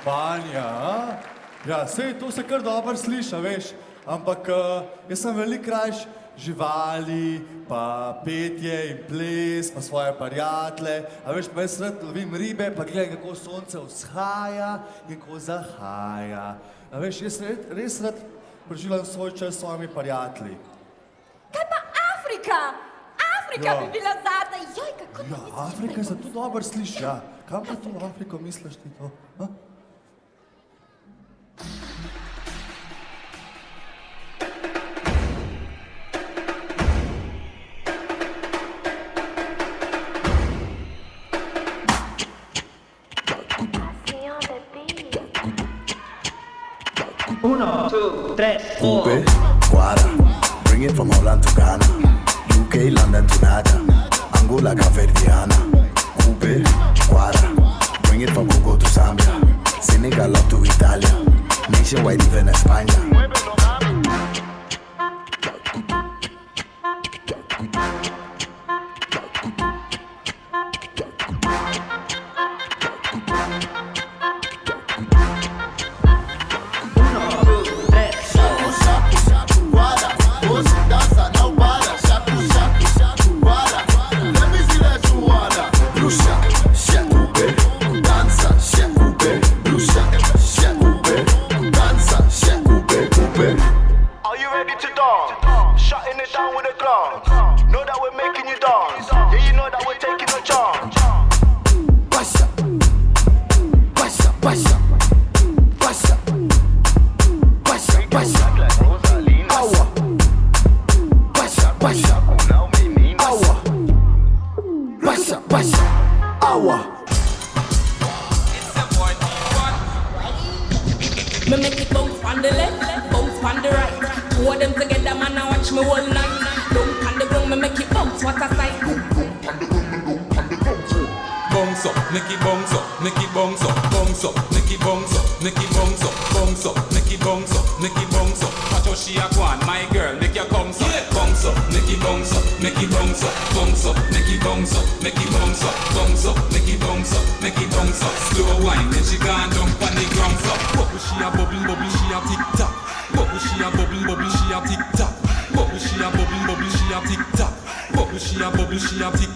Vanja, a? Ja, sej to se kar dobro sliša, veš, ampak jaz sem veliko krajš živali, pa petje in ples, pa svoje prijatelje, a veš, pa jaz rad lovim ribe, pa gledam, kako sonce vzhaja in kako zahaja. A veš, jaz res rad preživljam svoj čas s svojimi prijatelji. Kaj pa Afrika? Afrika Ja. bi bila zate. Joj, kako ti Ja, misliš, Afrika se tu dobro sliši, ja. Kam pa tu Afriko misliš ti to? A? Uno, two, tres, four. Ube, Guara, bring it from Holland to Ghana, UK, London to Nada, Angola, Caverdiana. Ube, Guara, bring it from Congo to Zambia, Senegal up to Italia, nationwide even España. Are you ready to dance? Shutting it down with a glance. Know that we're making you dance. Yeah, you know that we're taking a chance. Pasa, pasa, pasa, pasa, pasa, pasa, awa, pasa, pasa, awa, pasa, pasa, awa. Me make it bounce on the left, bounce on the right. Two of them together, man, I watch me all night. Don't on the ground, me make it bounce, what a sight. Bounce up, make it bounce up, make it bounce up, bounce up, make it bounce up, make it bounce up, bounce up, make it bounce up, make it bounce up. Watch how she a go on, my girl, make your bounce up, bounce up, make it bounce up, make it bounce up, bounce up, make it bounce up, make it bounce up, bounce up, make it bounce up, make it bounce up. Slow wine, then she gone down on the ground up. Bubble she a bubble, bubble she a tick tock. Bubble she a bubble, bubble she a tick tock. Bubble she a bubble, bubble she a tick tock. Bubble she a bubble, she a tick